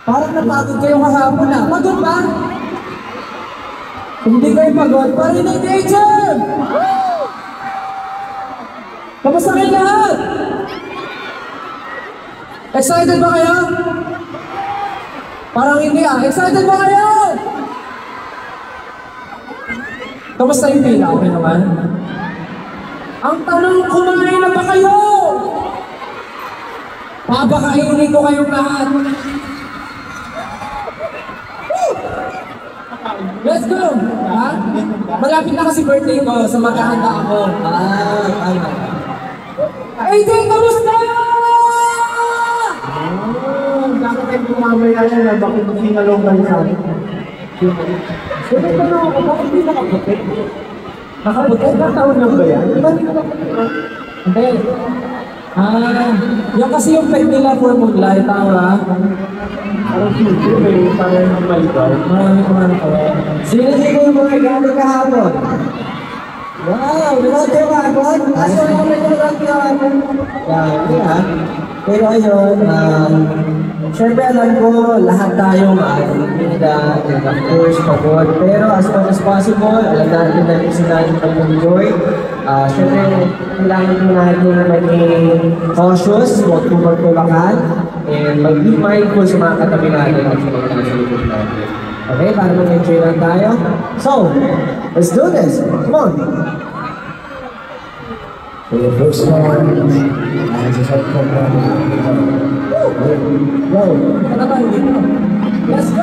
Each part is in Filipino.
Parang napagod kayo kahapon na. Pagod ba? Hindi kayo pagod. Parinig nature! Kamusta kayo lahat? Excited ba kayo? Parang hindi ah. Excited ba kayo? Kamusta yung pila? Okay naman? Ang tanong, kumain na ba kayo? Pabakainin ko kayong lahat. Let's go! Ha? Malapit na kasi birthday ko, so maghahanda ako. Tama. AJ, kamusta? Bakit kayo pumamaya yan na bakit hindi nalonggan sa akin? Sino ka na ako? Bakit hindi nakaputi? Nakaputi? Ilang taon lang ba yan? Iba hindi nakaputi? Hindi. Yung kasi yung pet nila for Moonlight, tama? Parang future, may parang maligaw. Maraming ko. Sino yung mga regalo kahapon? Wow, wala kayo kahapon? Asa naman may wala kahapon? Yeah. Pero ayun, syempre alam ko lahat tayo maaaring and of course pagod. Pero as much as possible, alam natin na gusto natin mag-enjoy. Syempre, kailangan po natin maging cautious, huwag po magtulakan, and mag-be mindful sa mga katabi natin at sa mga nasa likod natin. Okay, para mag-enjoy lang tayo. So, let's do this. Come on. For the first one, I just have to come down and go. Let's go!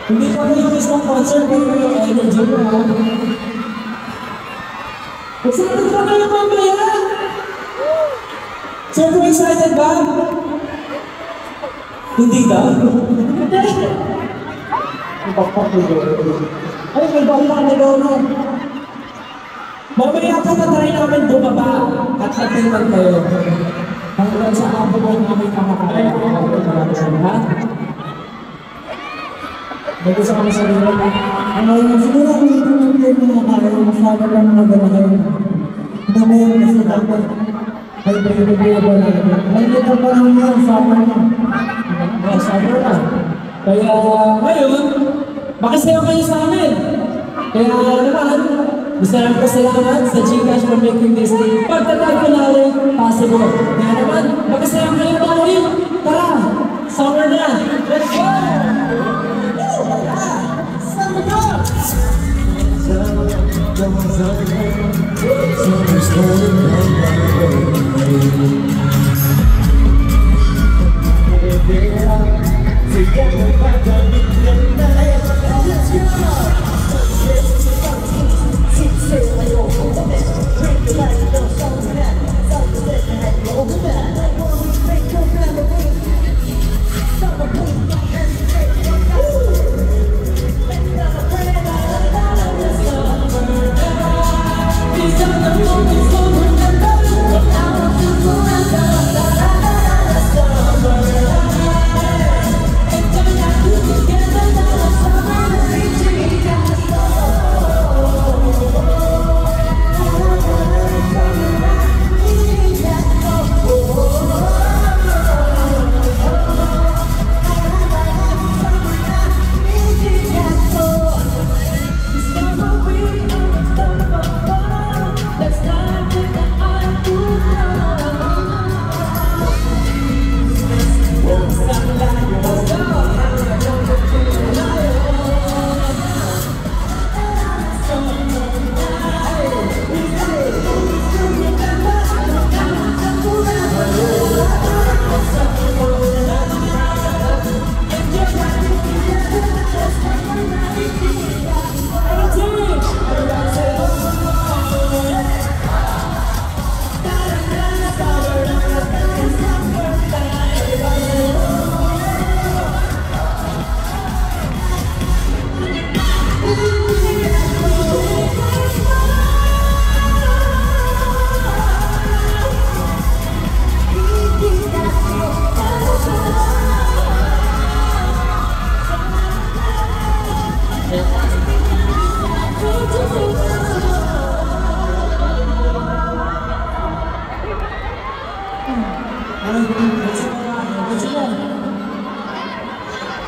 Hindi pa rin yung isang concert pero yung energy mo. Excited ba kayo mamaya? Super excited ba? Hindi ka? Ay, may bago na kami doon. Mamaya ka na tayo namin bumaba at natingnan kayo. Hanggang sa ako mo namin nakakaya. Ha? May gusto kami sa dito. Siguro ako ito ng mga masyado lang mga gano'n. Dami yung kasi dapat ay pinag-ibigay na. Ay, ito pa lang yan, summer na. Summer na. Kaya ngayon, makisayaw kayo sa amin. Kaya naman, gusto namin pasalamat sa Gcash for making this pagtatag ko namin possible. Kaya naman, makisayaw kayo dahil, tara, summer na. Let's go! Summer na!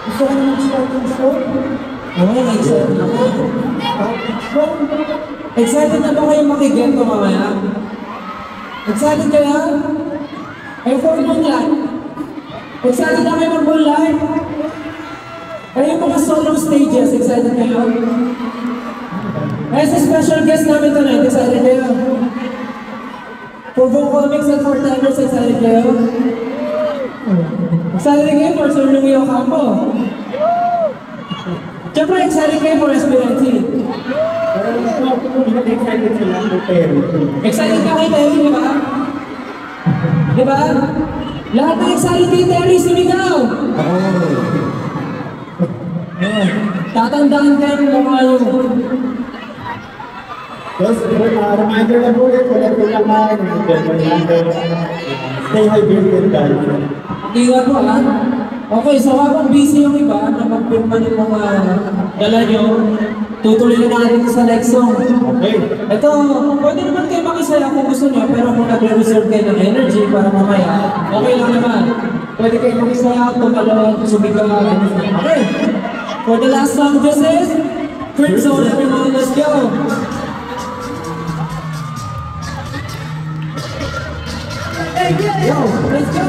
Gusto ko naman start yung show. Oo, excited ako. Excited na ba kayo makigento mamaya? Excited kaya? Effort mo yan. Excited na kayo mag-live? Kaya yung mga solo stages, excited kayo? Kaya sa special guest namin tonight, excited kayo? For Vocalmix and for Timers, excited kayo? Excited kayo for Sir Louie Ocampo? Siyempre, excited kayo for Esperanti? Excited sila for Terry. Excited ka kay Terry, di ba? Di ba? Lahat na excited kay Terry, sumigaw! Tatandaan kayo ng mga yun. Yes, reminder na po ulit, wala po naman. Stay hydrated guys. Ingat po ha. Okay, so habang busy yung iba, napagpirma yung mga dala nyo, tutuloy na natin sa next song. Okay. Ito, pwede naman kayo makisaya kung gusto nyo, pero kung nag-reserve kayo ng energy para mamaya, okay lang naman. Pwede kayo makisaya, tumalon, sumigaw, anything. Okay. For the last song, this is Crit Zone, everyone, let's go! Yo, let's go!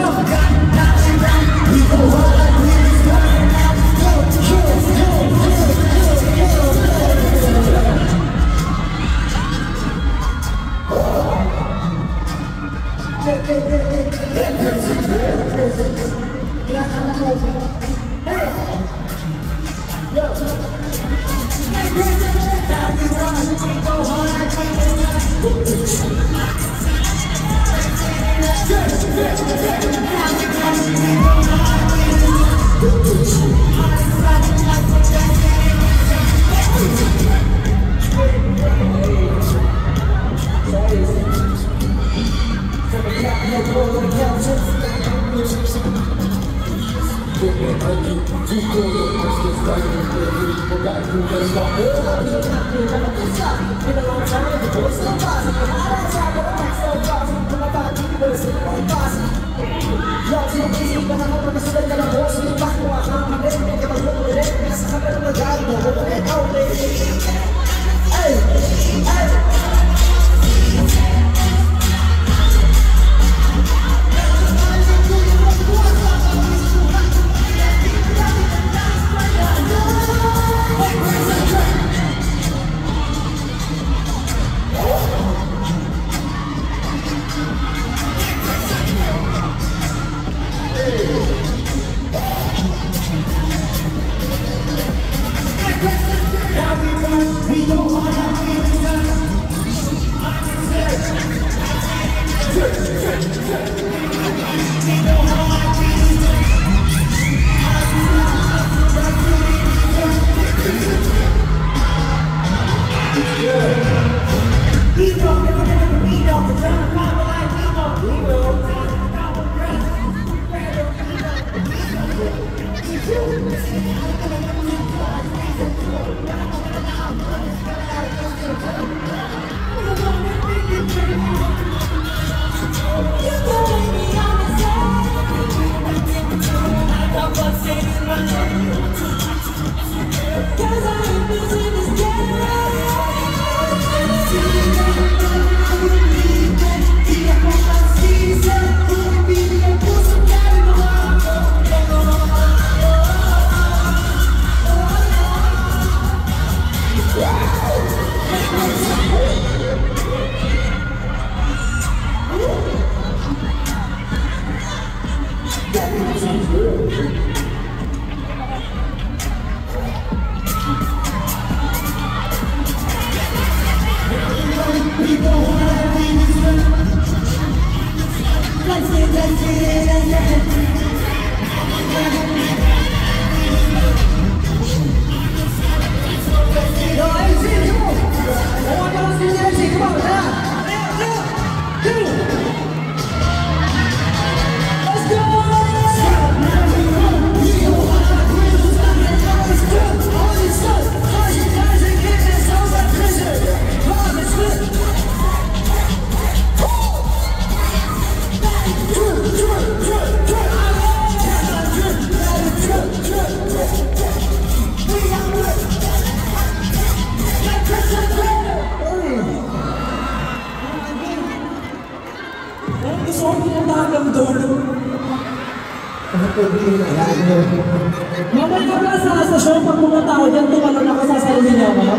Mamaya ka pala sa stasyon, pag pumunta ako dyan, tumalon ako, sasaluhin niyo ako.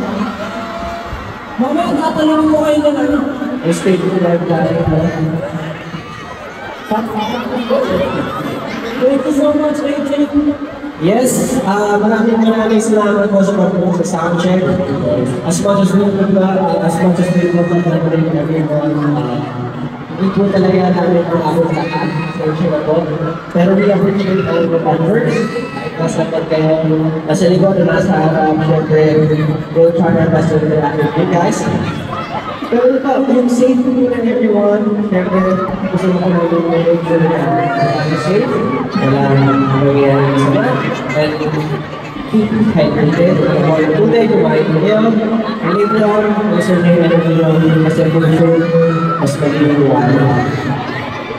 Mamaya tatanungin ko kayo ng ano. Stay to live tayo. Thank you so much, AJ. Yes, maraming salamat po sa pagpunta sa sound check. As much as we want hindi po talaga namin ang aming lahat. Thank you po. Pero we appreciate all the partners. Nasa kayo, nasa likod, nasa harap, syempre, we'll try our best to interact with you guys. Pero ito, yung safety po ng everyone, syempre, gusto mo ko namin make sure na safe. Wala nangyayari sa mga. And keep hydrated. Or tunay kumain kayo. And later on, conserve energy yung kasi for sure, mas magiging water.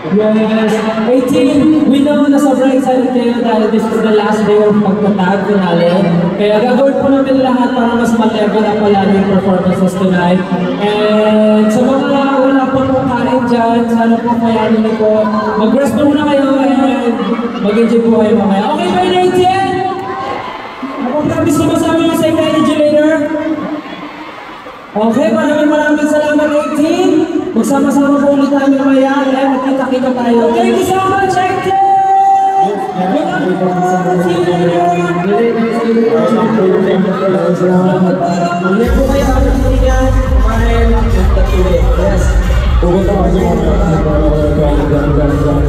Yes, 18, we know na sobrang excited kayo dahil this is the last day of pagtatag finale. Kaya gagawin po namin lahat para mas ma-level up palalo yung performances tonight. And sa mga wala po pong kain dyan, sana po kayanin niyo po. Mag-rest po muna kayo and mag-enjoy po kayo mamaya. Okay ba yung 18? Ako promise ko masabi yung same energy later. Okay, maraming salamat 18. Magsama-sama po ulit tayo mamaya at magkita-kita tayo. Thank you so much, Hector! Hindi po kayo ang tingnan, kumain, yes. Pupunta ko sa mga